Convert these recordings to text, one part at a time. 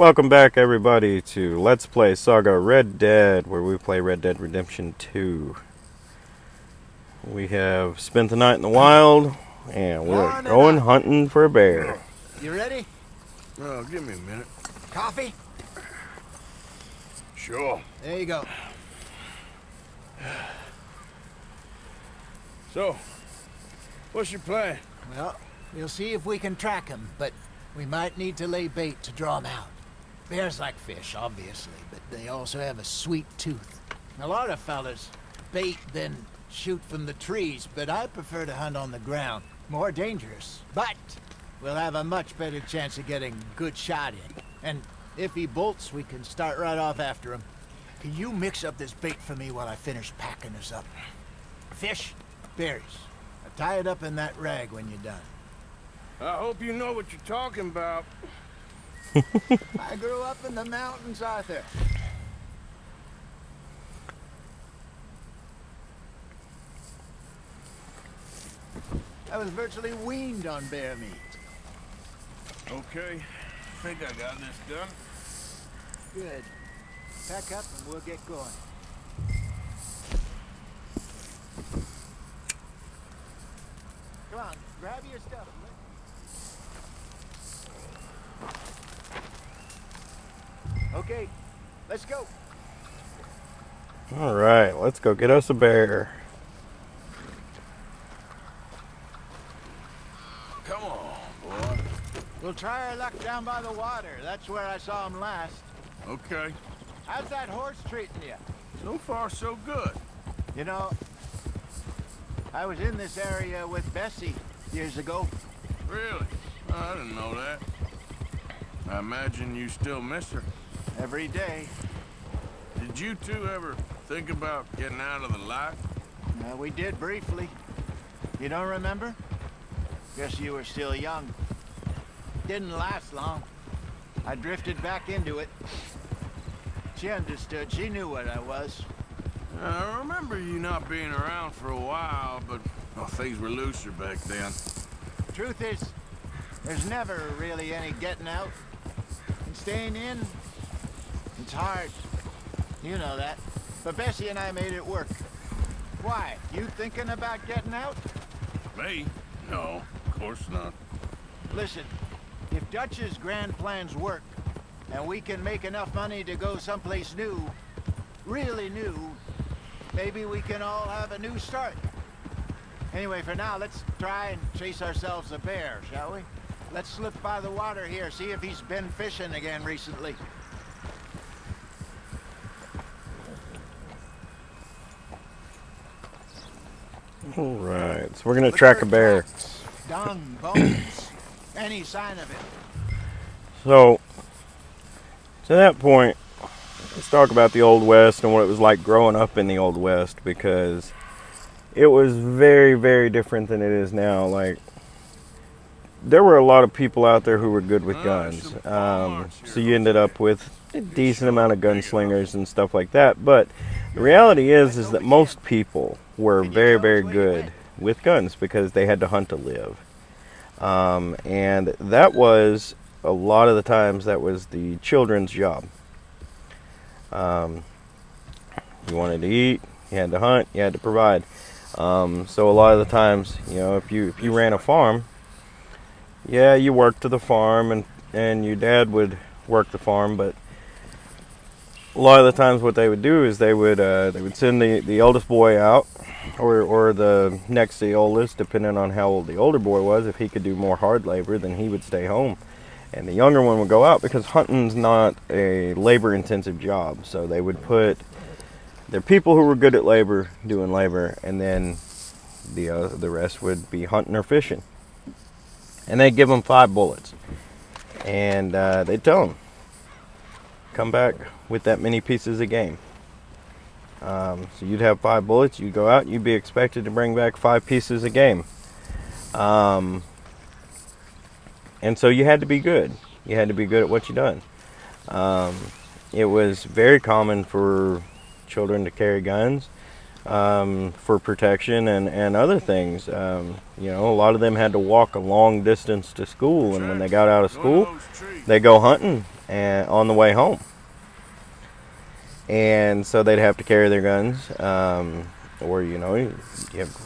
Welcome back, everybody, to Let's Play Saga Red Dead, where we play Red Dead Redemption 2. We have spent the night in the wild, and we're going hunting for a bear. You ready? Oh, give me a minute. Coffee? Sure. There you go. So, what's your plan? Well, we'll see if we can track him, but we might need to lay bait to draw him out. Bears like fish, obviously, but they also have a sweet tooth. A lot of fellas bait, then shoot from the trees, but I prefer to hunt on the ground. More dangerous, but we'll have a much better chance of getting a good shot in. And if he bolts, we can start right off after him. Can you mix up this bait for me while I finish packing this up? Fish, berries. I'll tie it up in that rag when you're done. I hope you know what you're talking about. I grew up in the mountains, Arthur. I was virtually weaned on bear meat. Okay, I think I got this done. Good. Pack up and we'll get going. Come on, grab your stuff. Okay, let's go. Alright, let's go get us a bear. Come on, boy. We'll try our luck down by the water. That's where I saw him last. Okay. How's that horse treating you? So far, so good. You know, I was in this area with Bessie years ago. Really? I didn't know that. I imagine you still miss her. Every day. Did you two ever think about getting out of the life? We did briefly. You don't remember? Guess you were still young. Didn't last long. I drifted back into it. She understood. She knew what I was. I remember you not being around for a while, but things were looser back then. Truth is, there's never really any getting out. And staying in, it's hard. You know that. But Bessie and I made it work. Why? You thinking about getting out? Me? No, of course not. Listen, if Dutch's grand plans work, and we can make enough money to go someplace new, really new, maybe we can all have a new start. Anyway, for now, let's try and chase ourselves a bear, shall we? Let's slip by the water here, see if he's been fishing again recently. Alright, so we're going to track a bear. Dung, bones, any sign of it. So, to that point, let's talk about the Old West and what it was like growing up in the Old West, because it was very, very different than it is now. Like, there were a lot of people out there who were good with guns. So you ended up with a decent amount of gunslingers and stuff like that. But the reality is that most people were very, very good with guns because they had to hunt to live. And that was, a lot of the times, that was the children's job. You wanted to eat, you had to hunt, you had to provide. So a lot of the times, you know, if you ran a farm, yeah, you worked to the farm, and your dad would work the farm, but a lot of the times what they would do is they would send the oldest boy out, or the next to the oldest, depending on how old the older boy was. If he could do more hard labor, then he would stay home, and the younger one would go out, because hunting's not a labor-intensive job. So they would put their people who were good at labor doing labor, and then the rest would be hunting or fishing. And they'd give them 5 bullets, and they'd tell them, come back with that many pieces of game. So you'd have 5 bullets, you'd go out, you'd be expected to bring back 5 pieces of game. And so you had to be good. You had to be good at what you done. It was very common for children to carry guns for protection and other things. You know, a lot of them had to walk a long distance to school, and when they got out of school, they go hunting, and on the way home. And so they'd have to carry their guns, or you have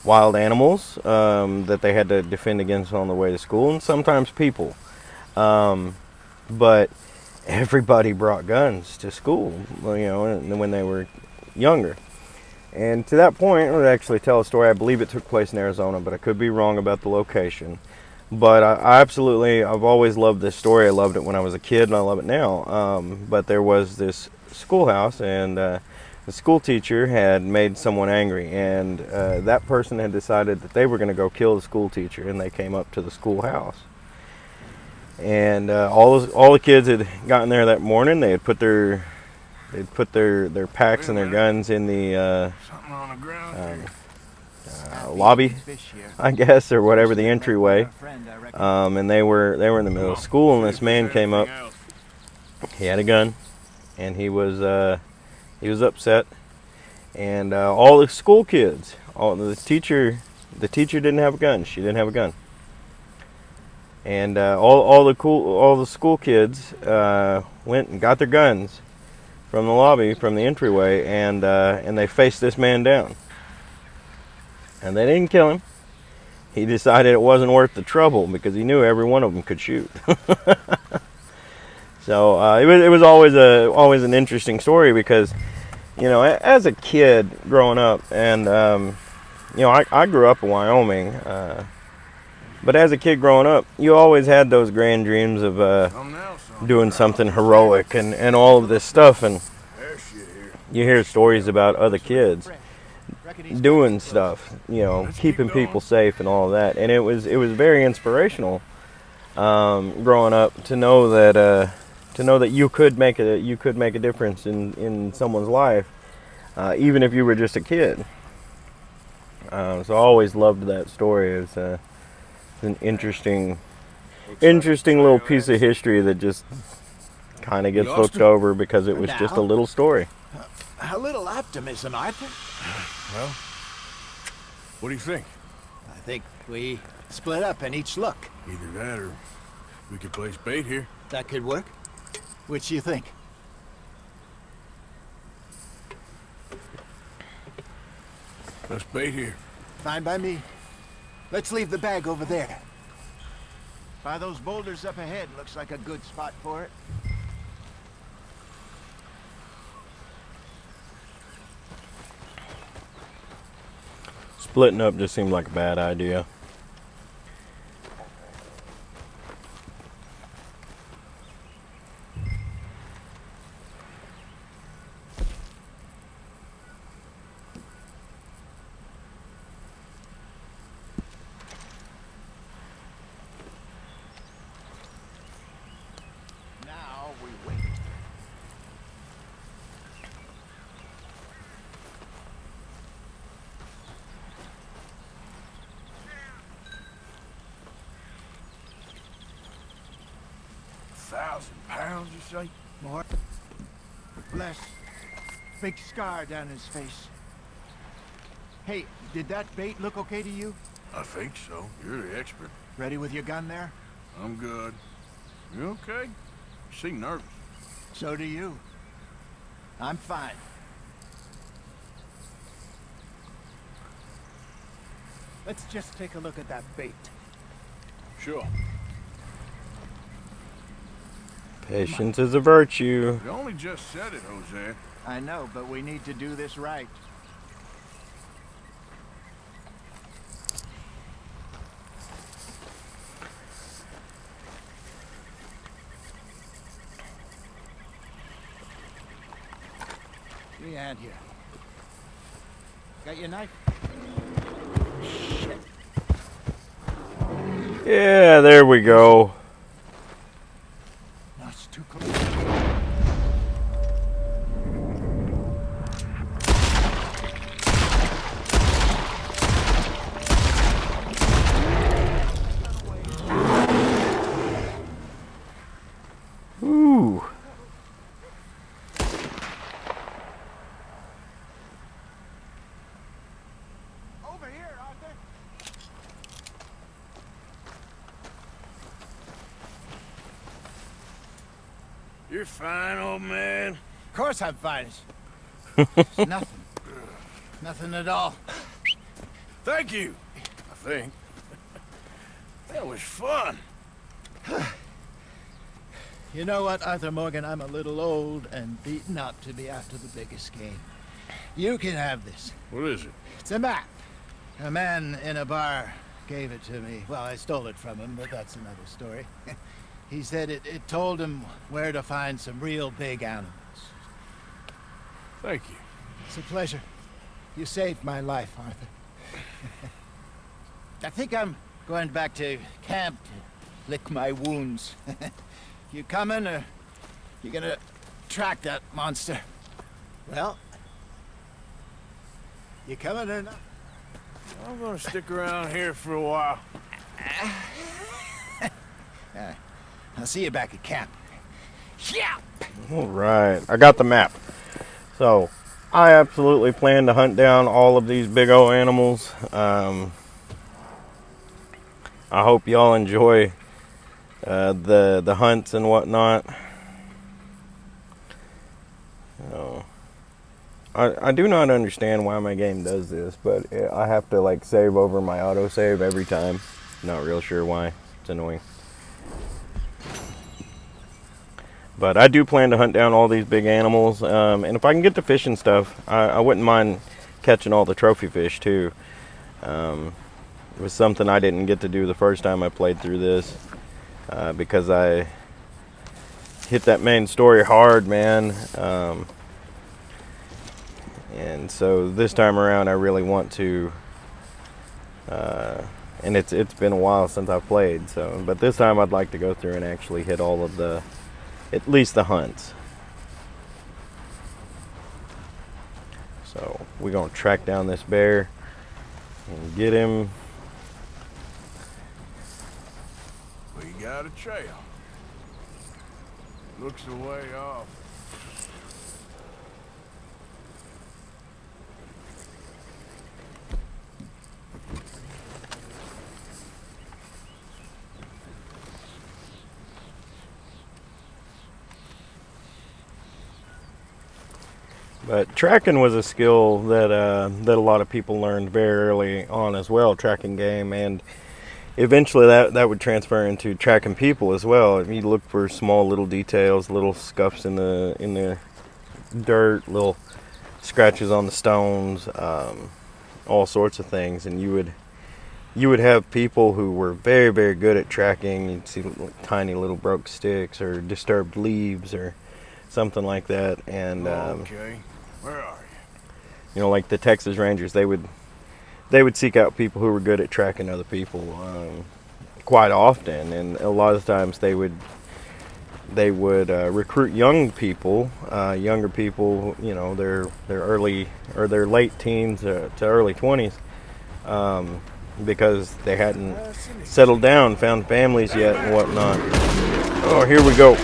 wild animals that they had to defend against on the way to school, and sometimes people. But everybody brought guns to school, when they were younger. And to that point, I would actually tell a story. I believe it took place in Arizona, but I could be wrong about the location. But I've always loved this story. I loved it when I was a kid, and I love it now. But there was this schoolhouse, and the school teacher had made someone angry, and that person had decided that they were going to go kill the school teacher, and they came up to the schoolhouse. And all the kids had gotten there that morning. They'd put their packs and their guns in the Something on the ground here. lobby, I guess, or whatever, the entryway. And they were in the middle of school, and this man came up. He had a gun, and he was upset. And all the school kids, the teacher didn't have a gun. She didn't have a gun. And all the school kids went and got their guns from the lobby, from the entryway, and they faced this man down. And they didn't kill him. He decided it wasn't worth the trouble because he knew every one of them could shoot. So it was always an interesting story because, as a kid growing up, and I grew up in Wyoming. But as a kid growing up, you always had those grand dreams of doing something heroic and all of this stuff. And you hear stories about other kids doing stuff, keeping people safe and all of that. And it was very inspirational growing up to know that you could make a difference in someone's life, even if you were just a kid. So I always loved that story. It's an interesting little piece of history that just kind of gets looked over because it was just a little story. A little optimism, Arthur. Well, what do you think? I think we split up and each look. Either that or we could place bait here. That could work. Which do you think? Let's bait here. Fine by me. Let's leave the bag over there. By those boulders up ahead, looks like a good spot for it. Splitting up just seemed like a bad idea. Now we wait. £1,000, you say? More. Less. Big scar down his face. Hey, did that bait look okay to you? I think so. You're the expert. Ready with your gun there? I'm good. You okay? You seem nervous. So do you. I'm fine. Let's just take a look at that bait. Sure. Patience is a virtue. You only just said it, Jose. I know, but we need to do this right. Give me a hand here. Got your knife? Shit. Yeah, there we go. No, it's too close. Ooh. Over here, Arthur. You're fine, old man. Of course I'm fine. It's nothing. Nothing at all. Thank you, I think. That was fun. You know what, Arthur Morgan? I'm a little old and beaten up to be after the biggest game. You can have this. What is it? It's a map. A man in a bar gave it to me. Well, I stole it from him, but that's another story. He said it told him where to find some real big animals. Thank you. It's a pleasure. You saved my life, Arthur. I think I'm going back to camp to lick my wounds. You coming, or you gonna track that monster? Well, you coming or not? I'm gonna stick around here for a while. I'll see you back at camp. Yeah. All right, I got the map. So, I absolutely plan to hunt down all of these big old animals. I hope y'all enjoy the hunts and whatnot. I do not understand why my game does this, but I have to like save over my autosave every time. Not real sure why. It's annoying. But I do plan to hunt down all these big animals, and if I can get the fish and stuff, I wouldn't mind catching all the trophy fish too. It was something I didn't get to do the first time I played through this, because I hit that main story hard, man. And so this time around I really want to, and it's been a while since I've played, but this time I'd like to go through and actually hit all of at least the hunts. So we're gonna track down this bear and get him. We got a trail. Looks a way off. But tracking was a skill that that a lot of people learned very early on as well, tracking game, and eventually that would transfer into tracking people as well. You look for small little details, little scuffs in the dirt, little scratches on the stones, all sorts of things, and you would have people who were very, very good at tracking. You'd see tiny little broke sticks or disturbed leaves or something like that, and Okay. Where are you? like the Texas Rangers, they would seek out people who were good at tracking other people quite often, and a lot of times they would recruit younger people, their early or their late teens to early 20s, because they hadn't settled down, found families yet and whatnot. Oh, here we go.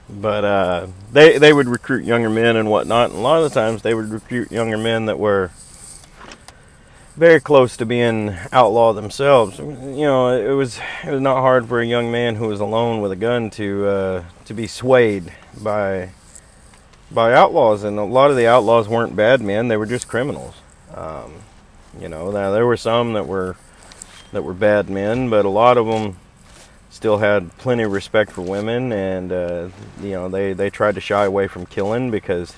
But they would recruit younger men and whatnot, and a lot of the times they would recruit younger men that were very close to being outlaw themselves. It was not hard for a young man who was alone with a gun to be swayed by outlaws, and a lot of the outlaws weren't bad men; they were just criminals. Now there were some that were bad men, but a lot of them still had plenty of respect for women, and they tried to shy away from killing, because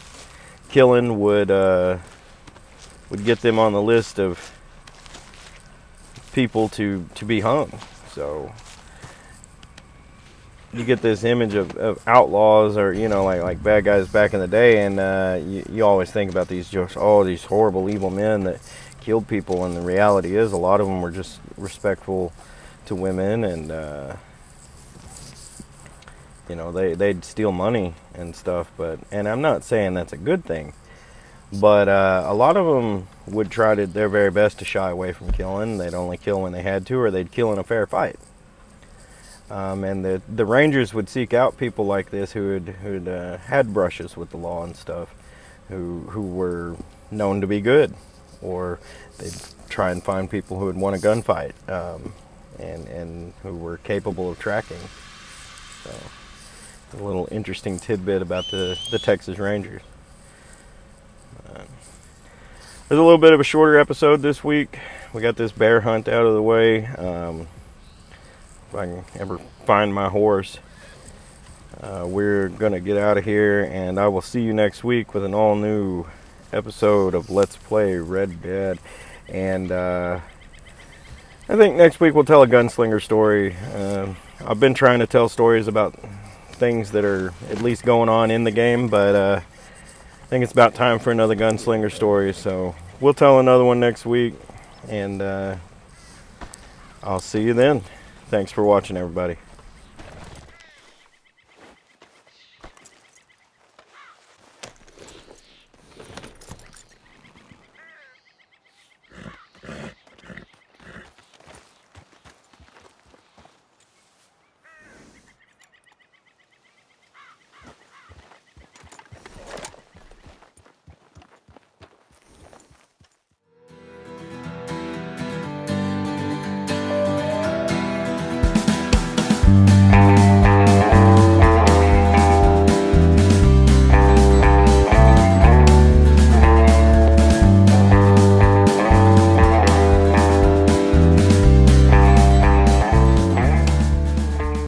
killing would get them on the list of people to be hung. So you get this image of outlaws, or like bad guys back in the day, and you always think about these horrible evil men that killed people, and the reality is a lot of them were just respectful to women, and You know, they'd steal money and stuff, and I'm not saying that's a good thing, but a lot of them would try their very best to shy away from killing. They'd only kill when they had to, or they'd kill in a fair fight. And the Rangers would seek out people like this who had brushes with the law and stuff, who were known to be good, or they'd try and find people who had won a gunfight, and who were capable of tracking. So, a little interesting tidbit about the Texas Rangers. There's a little bit of a shorter episode this week. We got this bear hunt out of the way. If I can ever find my horse, we're going to get out of here, and I will see you next week with an all-new episode of Let's Play Red Dead. And I think next week we'll tell a gunslinger story. I've been trying to tell stories about things that are at least going on in the game, but I think it's about time for another gunslinger story. So we'll tell another one next week, and I'll see you then. Thanks for watching, everybody.